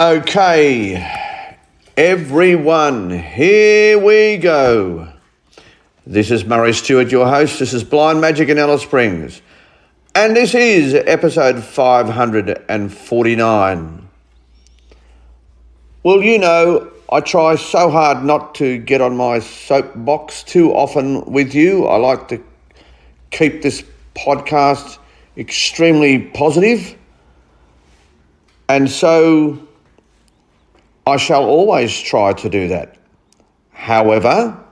Okay, everyone, here we go. This is Murray Stewart, your host. This is Blind Magic in Alice Springs. And this is episode 549. Well, you know, I try so hard not to get on my soapbox too often with you. I like to keep this podcast extremely positive. And so I shall always try to do that. However,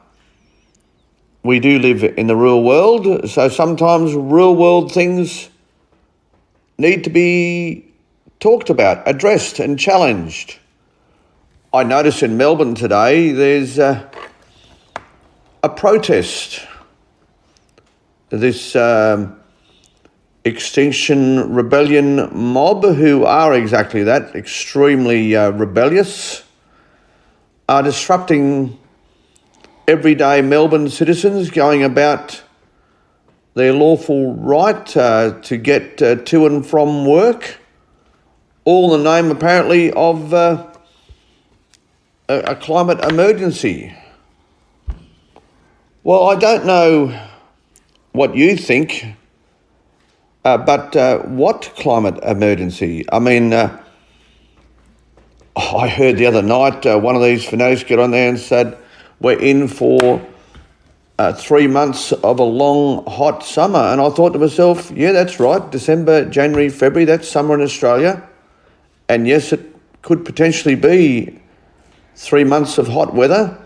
we do live in the real world, so sometimes real world things need to be talked about, addressed and challenged. I noticed in Melbourne today there's a protest. This Extinction Rebellion mob, who are exactly that, extremely rebellious, are disrupting everyday Melbourne citizens going about their lawful right to get to and from work, all in the name apparently of a climate emergency. Well, I don't know what you think, but what climate emergency? I mean, I heard the other night one of these fanatics get on there and said, we're in for 3 months of a long, hot summer. And I thought to myself, yeah, that's right. December, January, February, that's summer in Australia. And yes, it could potentially be 3 months of hot weather.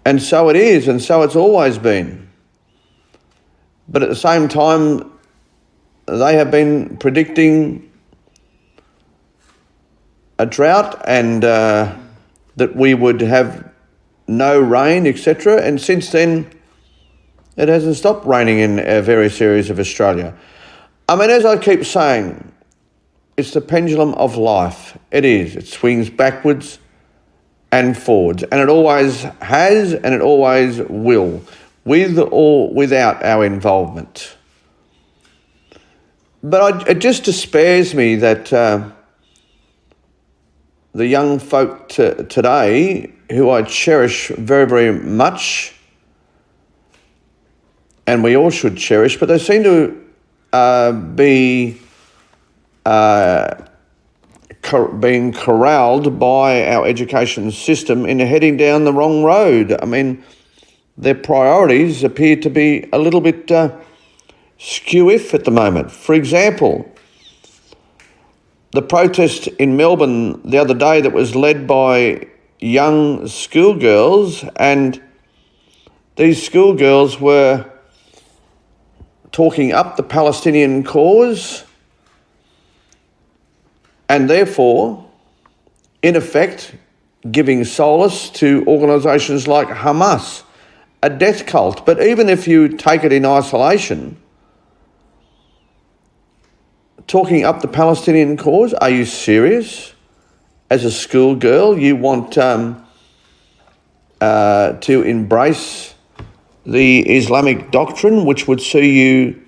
And so it is, and so it's always been. But at the same time, they have been predicting a drought and that we would have no rain, etc. And since then, it hasn't stopped raining in various areas of Australia. I mean, as I keep saying, it's the pendulum of life. It is. It swings backwards and forwards. And it always has and it always will, with or without our involvement. But it just despairs me that the young folk today, who I cherish very, very much, and we all should cherish, but they seem to be being corralled by our education system in heading down the wrong road. I mean, their priorities appear to be a little bit skew-if at the moment. For example, the protest in Melbourne the other day that was led by young schoolgirls, and these schoolgirls were talking up the Palestinian cause and therefore, in effect, giving solace to organisations like Hamas, a death cult. But even if you take it in isolation, talking up the Palestinian cause, are you serious? As a schoolgirl, you want to embrace the Islamic doctrine, which would see you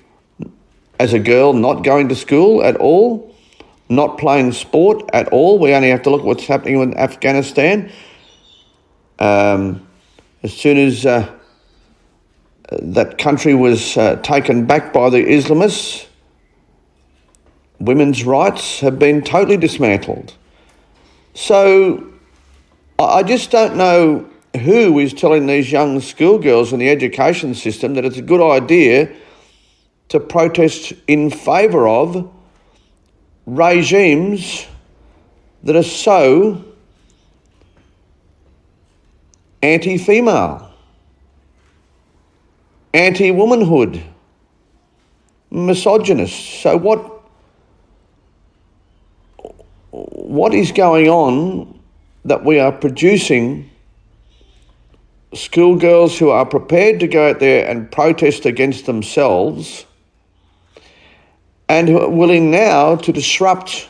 as a girl not going to school at all, not playing sport at all. We only have to look at what's happening in Afghanistan. As soon as that country was taken back by the Islamists, women's rights have been totally dismantled. So I just don't know who is telling these young schoolgirls in the education system that it's a good idea to protest in favour of regimes that are so anti-female, anti-womanhood, misogynist. So what is going on that we are producing schoolgirls who are prepared to go out there and protest against themselves and who are willing now to disrupt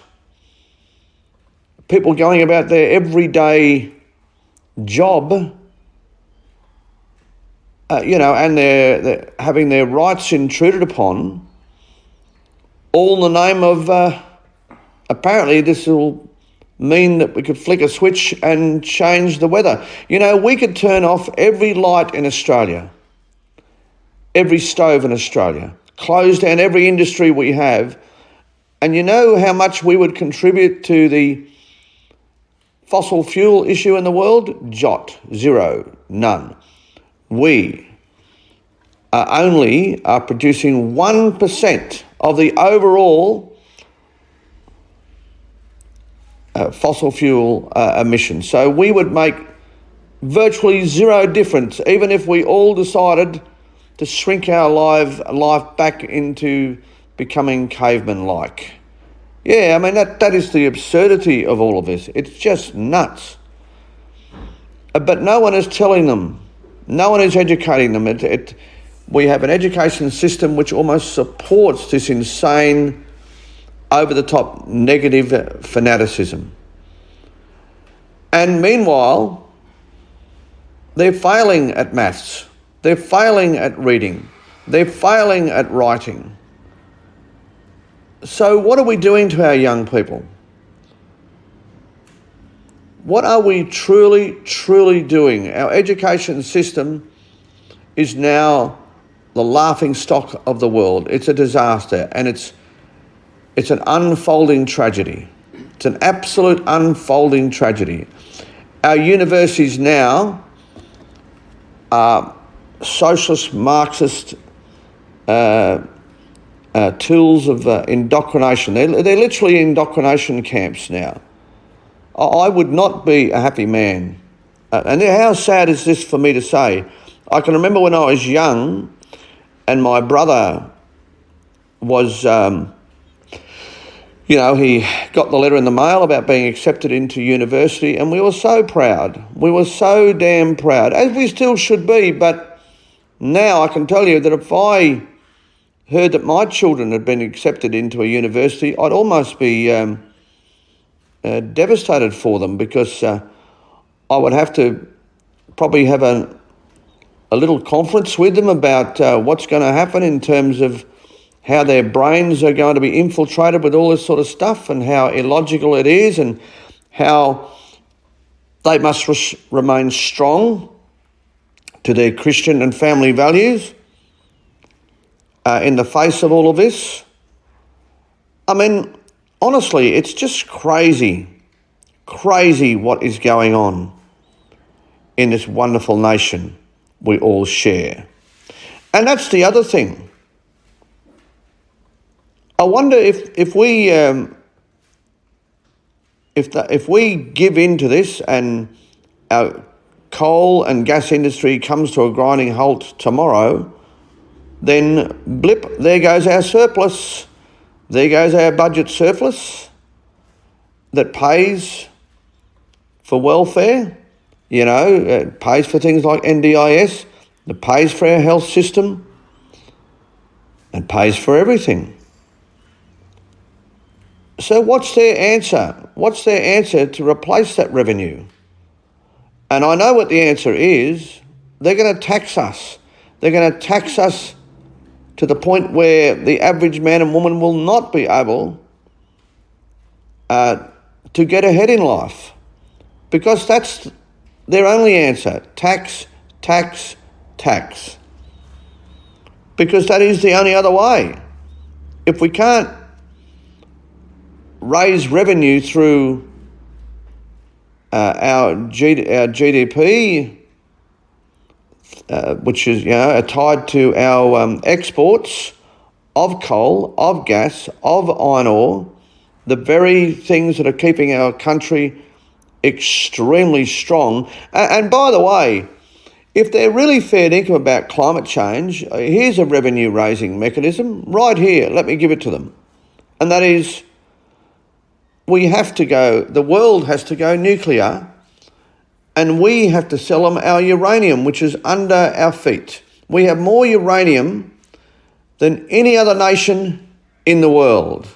people going about their everyday job, and they're having their rights intruded upon, all in the name of apparently this will mean that we could flick a switch and change the weather. You know, we could turn off every light in Australia, every stove in Australia, close down every industry we have, and you know how much we would contribute to the fossil fuel issue in the world? Jot, zero, none. We are producing 1% of the overall fossil fuel emissions. So we would make virtually zero difference, even if we all decided to shrink our life back into becoming caveman-like. Yeah, I mean, that is the absurdity of all of this. It's just nuts. But no one is telling them. No one is educating them. We have an education system which almost supports this insane, over-the-top negative fanaticism. And meanwhile, they're failing at maths. They're failing at reading. They're failing at writing. So what are we doing to our young people? What are we truly, truly doing? Our education system is now the laughing stock of the world. It's a disaster, and it's an unfolding tragedy. It's an absolute unfolding tragedy. Our universities now are socialist, Marxist tools of indoctrination. They're literally indoctrination camps now. I would not be a happy man. And how sad is this for me to say? I can remember when I was young and my brother was, he got the letter in the mail about being accepted into university, and we were so proud. We were so damn proud, as we still should be. But now I can tell you that if I heard that my children had been accepted into a university, I'd almost be devastated for them, because I would have to probably have a little conference with them about what's going to happen in terms of how their brains are going to be infiltrated with all this sort of stuff, and how illogical it is, and how they must remain strong to their Christian and family values in the face of all of this. I mean, honestly, it's just crazy what is going on in this wonderful nation we all share. And that's the other thing. I wonder if we give in to this and our coal and gas industry comes to a grinding halt tomorrow, then blip, there goes our surplus. There goes our budget surplus that pays for welfare, it pays for things like NDIS, that pays for our health system, and pays for everything. So what's their answer? What's their answer to replace that revenue? And I know what the answer is. They're going to tax us. They're going to tax us to the point where the average man and woman will not be able to get ahead in life, because that's their only answer: tax, tax, tax. Because that is the only other way. If we can't raise revenue through our GDP, which is tied to our exports of coal, of gas, of iron ore, the very things that are keeping our country extremely strong. And by the way, if they're really fair dinkum about climate change, here's a revenue raising mechanism right here. Let me give it to them. And that is, the world has to go nuclear, and we have to sell them our uranium, which is under our feet. We have more uranium than any other nation in the world.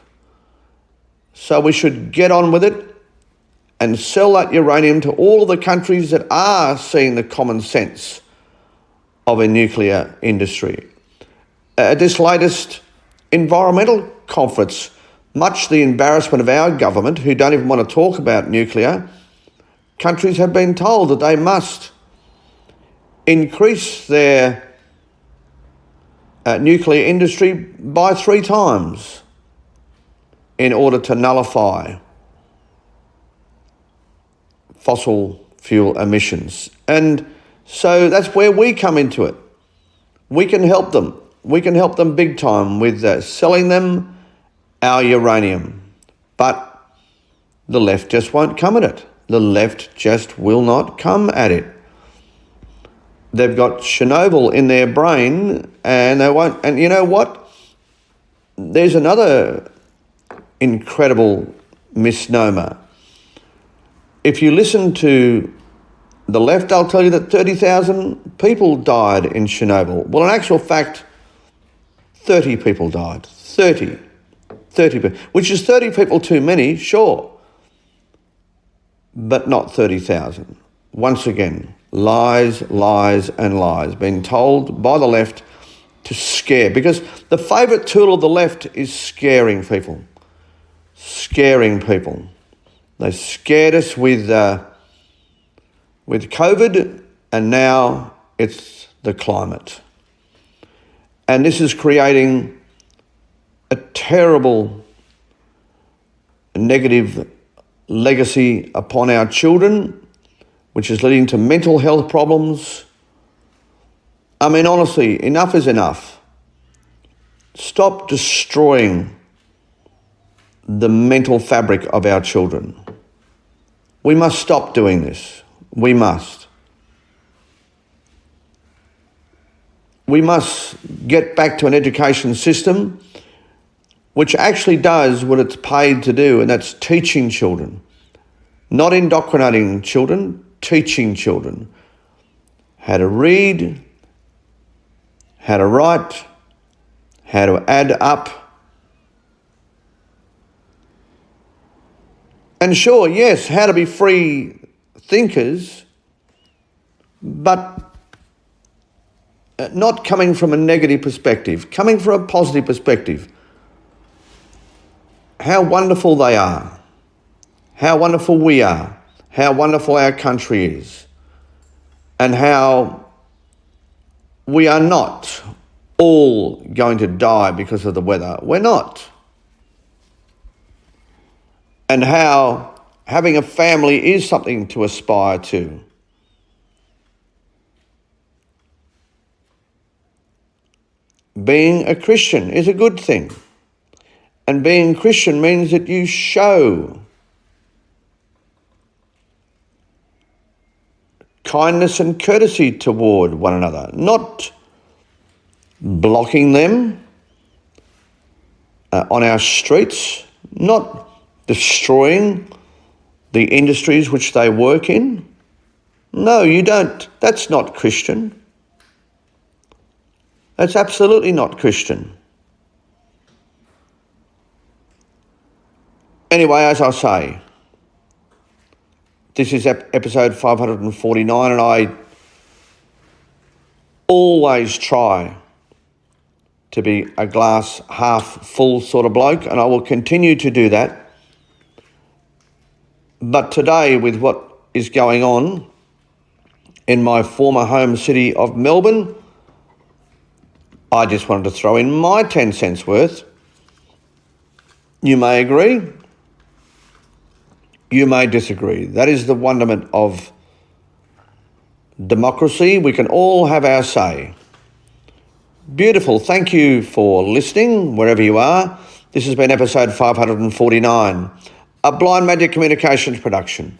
So we should get on with it and sell that uranium to all of the countries that are seeing the common sense of a nuclear industry. At this latest environmental conference, Much the embarrassment of our government, who don't even want to talk about nuclear, countries have been told that they must increase their nuclear industry by 3 times in order to nullify fossil fuel emissions. And so that's where we come into it. We can help them. We can help them big time with selling them our uranium. But the left just won't come at it. The left just will not come at it. They've got Chernobyl in their brain and they won't. And you know what? There's another incredible misnomer. If you listen to the left, they'll tell you that 30,000 people died in Chernobyl. Well, in actual fact, 30 people died. 30 people, which is 30 people too many, sure, but not 30,000. Once again, lies, lies and lies, being told by the left to scare, because the favourite tool of the left is scaring people. Scaring people. They scared us with COVID, and now it's the climate. And this is creating a terrible negative legacy upon our children, which is leading to mental health problems. I mean, honestly, enough is enough. Stop destroying the mental fabric of our children. We must stop doing this. We must. We must get back to an education system which actually does what it's paid to do, and that's teaching children. Not indoctrinating children, teaching children how to read, how to write, how to add up. And sure, yes, how to be free thinkers, but not coming from a negative perspective, coming from a positive perspective. How wonderful they are, how wonderful we are, how wonderful our country is, and how we are not all going to die because of the weather. We're not. And how having a family is something to aspire to. Being a Christian is a good thing. And being Christian means that you show kindness and courtesy toward one another, not blocking them on our streets, not destroying the industries which they work in. No, you don't. That's not Christian. That's absolutely not Christian. Anyway, as I say, this is episode 549, and I always try to be a glass half full sort of bloke, and I will continue to do that. But today, with what is going on in my former home city of Melbourne, I just wanted to throw in my 10 cents worth. You may agree. You may disagree. That is the wonderment of democracy. We can all have our say. Beautiful. Thank you for listening, wherever you are. This has been episode 549, a Blind Magic Communications production.